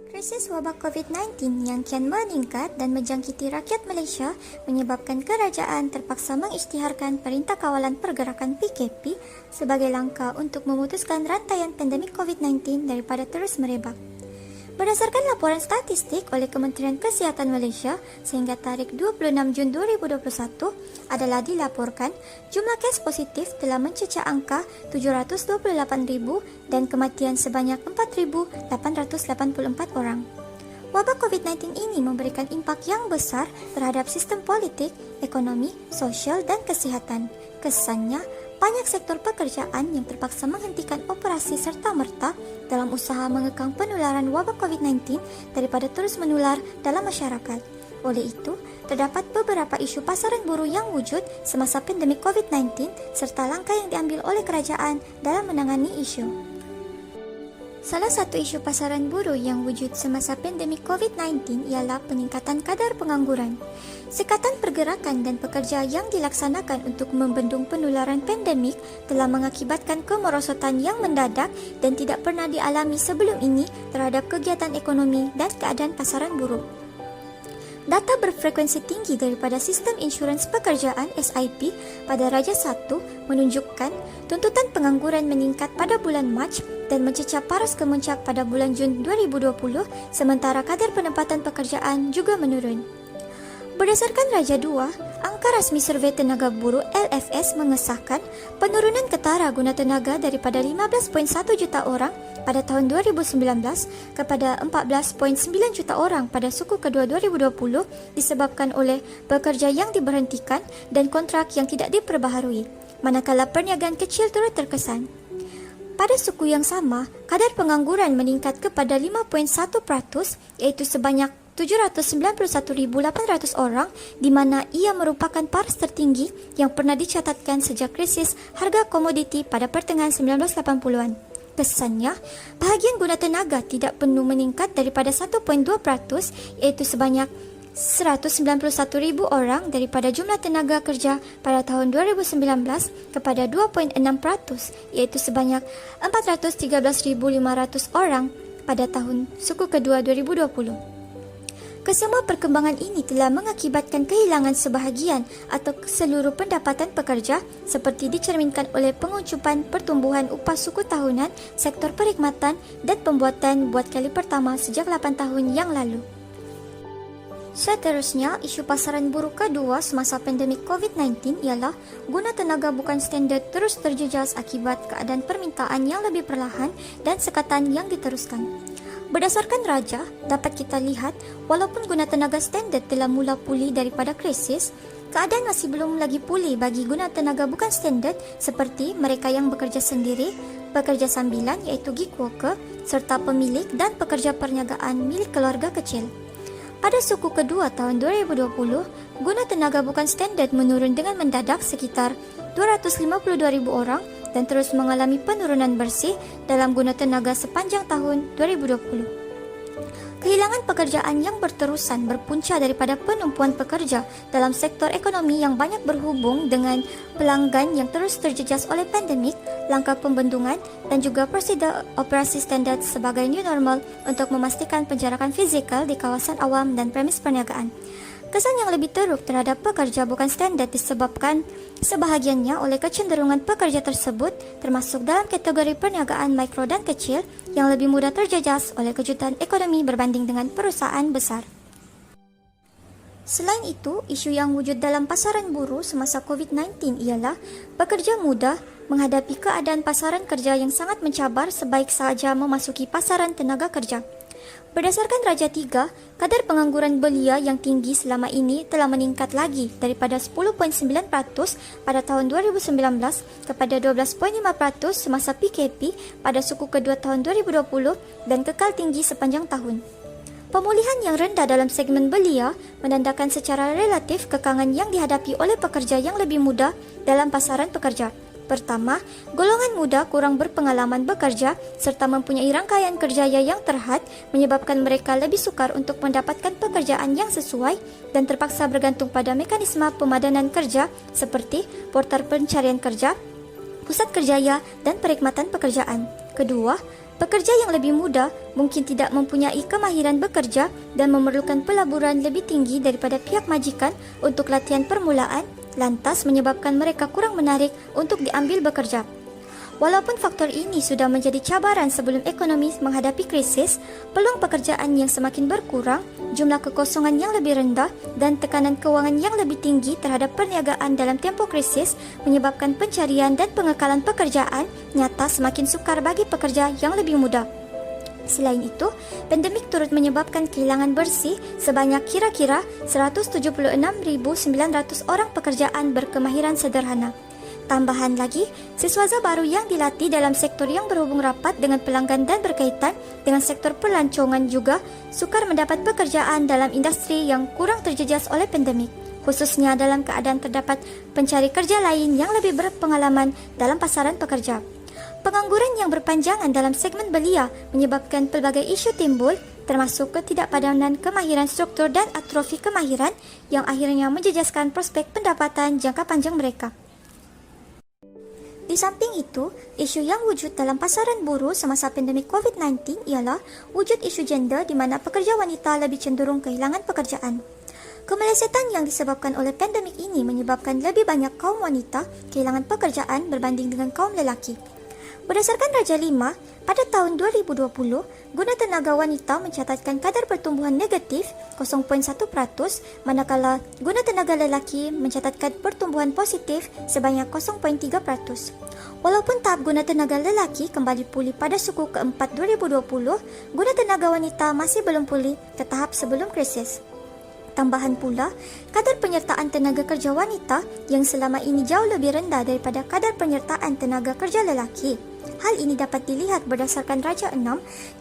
Krisis wabah COVID-19 yang kian meningkat dan menjangkiti rakyat Malaysia menyebabkan kerajaan terpaksa mengisytiharkan Perintah Kawalan Pergerakan PKP sebagai langkah untuk memutuskan rantaian pandemik COVID-19 daripada terus merebak. Berdasarkan laporan statistik oleh Kementerian Kesihatan Malaysia, sehingga tarikh 26 Jun 2021 adalah dilaporkan jumlah kes positif telah mencecah angka 728,000 dan kematian sebanyak 4,884 orang. Wabah COVID-19 ini memberikan impak yang besar terhadap sistem politik, ekonomi, sosial dan kesihatan. Kesannya, banyak sektor pekerjaan yang terpaksa menghentikan operasi serta-merta dalam usaha mengekang penularan wabah COVID-19 daripada terus menular dalam masyarakat. Oleh itu, terdapat beberapa isu pasaran buruh yang wujud semasa pandemik COVID-19 serta langkah yang diambil oleh kerajaan dalam menangani isu. Salah satu isu pasaran buruh yang wujud semasa pandemik COVID-19 ialah peningkatan kadar pengangguran. Sekatan pergerakan dan pekerja yang dilaksanakan untuk membendung penularan pandemik telah mengakibatkan kemerosotan yang mendadak dan tidak pernah dialami sebelum ini terhadap kegiatan ekonomi dan keadaan pasaran buruh. Data berfrekuensi tinggi daripada Sistem Insurans Pekerjaan SIP pada Raja 1 menunjukkan tuntutan pengangguran meningkat pada bulan Mac dan mencecah paras kemuncak pada bulan Jun 2020 sementara kadar penempatan pekerjaan juga menurun. Berdasarkan Raja 2, angka rasmi Survei Tenaga Buruh LFS mengesahkan penurunan ketara guna tenaga daripada 15.1 juta orang pada tahun 2019 kepada 14.9 juta orang pada suku kedua 2020 disebabkan oleh pekerja yang diberhentikan dan kontrak yang tidak diperbaharui, manakala perniagaan kecil turut terkesan. Pada suku yang sama, kadar pengangguran meningkat kepada 5.1%, iaitu sebanyak 791,800 orang, di mana ia merupakan paras tertinggi yang pernah dicatatkan sejak krisis harga komoditi pada pertengahan 1980-an. Kesannya, bahagian guna tenaga tidak penuh meningkat daripada 1.2%, iaitu sebanyak 191,000 orang daripada jumlah tenaga kerja pada tahun 2019 kepada 2.6%, iaitu sebanyak 413,500 orang pada tahun suku kedua 2020. Kesemua perkembangan ini telah mengakibatkan kehilangan sebahagian atau seluruh pendapatan pekerja seperti dicerminkan oleh penguncupan pertumbuhan upah suku tahunan sektor perkhidmatan dan pembuatan buat kali pertama sejak 8 tahun yang lalu. Seterusnya, isu pasaran buruh kedua semasa pandemik COVID-19 ialah guna tenaga bukan standard terus terjejas akibat keadaan permintaan yang lebih perlahan dan sekatan yang diteruskan. Berdasarkan Raja, dapat kita lihat walaupun guna tenaga standard telah mula pulih daripada krisis, keadaan masih belum lagi pulih bagi guna tenaga bukan standard seperti mereka yang bekerja sendiri, pekerja sambilan iaitu gig worker, serta pemilik dan pekerja perniagaan milik keluarga kecil. Pada suku kedua tahun 2020, guna tenaga bukan standard menurun dengan mendadak sekitar 252,000 orang dan terus mengalami penurunan bersih dalam guna tenaga sepanjang tahun 2020. Kehilangan pekerjaan yang berterusan berpunca daripada penumpuan pekerja dalam sektor ekonomi yang banyak berhubung dengan pelanggan yang terus terjejas oleh pandemik, langkah pembendungan dan juga prosedur operasi standard sebagai new normal untuk memastikan penjarakan fizikal di kawasan awam dan premis perniagaan. Kesan yang lebih teruk terhadap pekerja bukan standard disebabkan sebahagiannya oleh kecenderungan pekerja tersebut termasuk dalam kategori perniagaan mikro dan kecil yang lebih mudah terjejas oleh kejutan ekonomi berbanding dengan perusahaan besar. Selain itu, isu yang wujud dalam pasaran buruh semasa COVID-19 ialah pekerja muda menghadapi keadaan pasaran kerja yang sangat mencabar sebaik sahaja memasuki pasaran tenaga kerja. Berdasarkan Raja 3, kadar pengangguran belia yang tinggi selama ini telah meningkat lagi daripada 10.9% pada tahun 2019 kepada 12.5% semasa PKP pada suku kedua tahun 2020 dan kekal tinggi sepanjang tahun. Pemulihan yang rendah dalam segmen belia menandakan secara relatif kekangan yang dihadapi oleh pekerja yang lebih muda dalam pasaran pekerja. Pertama, golongan muda kurang berpengalaman bekerja serta mempunyai rangkaian kerjaya yang terhad menyebabkan mereka lebih sukar untuk mendapatkan pekerjaan yang sesuai dan terpaksa bergantung pada mekanisme pemadanan kerja seperti portal pencarian kerja, pusat kerjaya dan perkhidmatan pekerjaan. Kedua, Pekerja yang lebih muda mungkin tidak mempunyai kemahiran bekerja dan memerlukan pelaburan lebih tinggi daripada pihak majikan untuk latihan permulaan, lantas menyebabkan mereka kurang menarik untuk diambil bekerja. Walaupun faktor ini sudah menjadi cabaran sebelum ekonomi menghadapi krisis, peluang pekerjaan yang semakin berkurang, jumlah kekosongan yang lebih rendah, dan tekanan keuangan yang lebih tinggi terhadap perniagaan dalam tempoh krisis menyebabkan pencarian dan pengekalan pekerjaan nyata semakin sukar bagi pekerja yang lebih muda. Selain itu, pandemik turut menyebabkan kehilangan bersih sebanyak kira-kira 176.900 orang pekerjaan berkemahiran sederhana. Tambahan lagi, siswaza baru yang dilatih dalam sektor yang berhubung rapat dengan pelanggan dan berkaitan dengan sektor pelancongan juga sukar mendapat pekerjaan dalam industri yang kurang terjejas oleh pandemik, khususnya dalam keadaan terdapat pencari kerja lain yang lebih berpengalaman dalam pasaran pekerja. Pengangguran yang berpanjangan dalam segmen belia menyebabkan pelbagai isu timbul, termasuk ketidakpadanan kemahiran struktur dan atrofi kemahiran yang akhirnya menjejaskan prospek pendapatan jangka panjang mereka. Di samping itu, isu yang wujud dalam pasaran buruh semasa pandemik COVID-19 ialah wujud isu gender di mana pekerja wanita lebih cenderung kehilangan pekerjaan. Kemelesetan yang disebabkan oleh pandemik ini menyebabkan lebih banyak kaum wanita kehilangan pekerjaan berbanding dengan kaum lelaki. Berdasarkan Raja 5, pada tahun 2020, guna tenaga wanita mencatatkan kadar pertumbuhan negatif 0.1%, manakala guna tenaga lelaki mencatatkan pertumbuhan positif sebanyak 0.3%. Walaupun tahap guna tenaga lelaki kembali pulih pada suku keempat 2020, guna tenaga wanita masih belum pulih ke tahap sebelum krisis. Tambahan pula, kadar penyertaan tenaga kerja wanita yang selama ini jauh lebih rendah daripada kadar penyertaan tenaga kerja lelaki. Hal ini dapat dilihat berdasarkan Raja 6,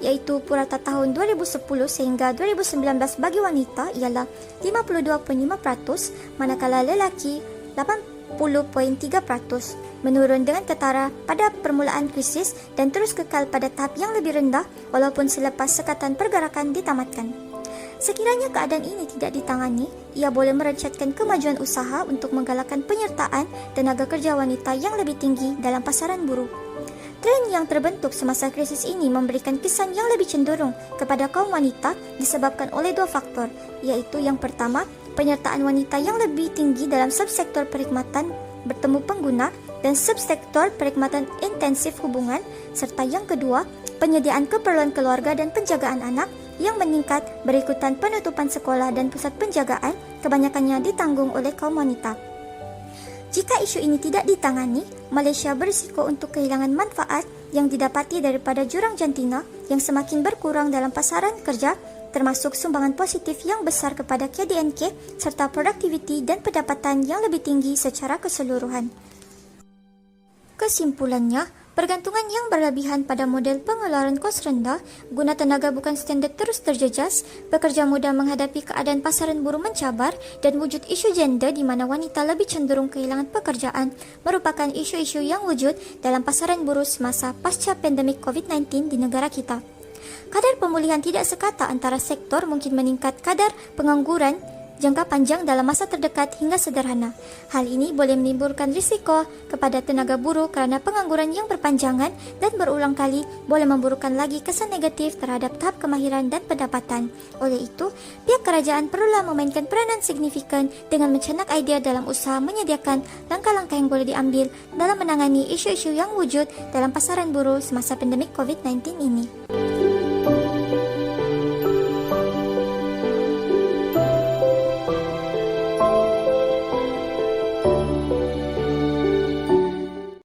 iaitu purata tahun 2010 sehingga 2019 bagi wanita ialah 52.5%, manakala lelaki 80.3%, menurun dengan ketara pada permulaan krisis dan terus kekal pada tahap yang lebih rendah walaupun selepas sekatan pergerakan ditamatkan. Sekiranya keadaan ini tidak ditangani, ia boleh merecatkan kemajuan usaha untuk menggalakkan penyertaan tenaga kerja wanita yang lebih tinggi dalam pasaran buruh. Tren yang terbentuk semasa krisis ini memberikan kesan yang lebih cenderung kepada kaum wanita disebabkan oleh dua faktor, iaitu yang pertama, penyertaan wanita yang lebih tinggi dalam subsektor perkhidmatan bertemu pengguna dan subsektor perkhidmatan intensif hubungan, serta yang kedua, penyediaan keperluan keluarga dan penjagaan anak yang meningkat berikutan penutupan sekolah dan pusat penjagaan kebanyakannya ditanggung oleh kaum wanita. Jika isu ini tidak ditangani, Malaysia berisiko untuk kehilangan manfaat yang didapati daripada jurang jantina yang semakin berkurang dalam pasaran kerja, termasuk sumbangan positif yang besar kepada KDNK serta produktiviti dan pendapatan yang lebih tinggi secara keseluruhan. Kesimpulannya, pergantungan yang berlebihan pada model pengeluaran kos rendah, guna tenaga bukan standar terus terjejas, pekerja muda menghadapi keadaan pasaran buruh mencabar, dan wujud isu gender di mana wanita lebih cenderung kehilangan pekerjaan merupakan isu-isu yang wujud dalam pasaran buruh semasa pasca pandemik COVID-19 di negara kita. Kadar pemulihan tidak sekata antara sektor mungkin meningkat kadar pengangguran jangka panjang dalam masa terdekat hingga sederhana. Hal ini boleh menimbulkan risiko kepada tenaga buruh kerana pengangguran yang berpanjangan dan berulang kali boleh memburukkan lagi kesan negatif terhadap tahap kemahiran dan pendapatan. Oleh itu, pihak kerajaan perlulah memainkan peranan signifikan dengan mencanak idea dalam usaha menyediakan langkah-langkah yang boleh diambil dalam menangani isu-isu yang wujud dalam pasaran buruh semasa pandemik COVID-19 ini.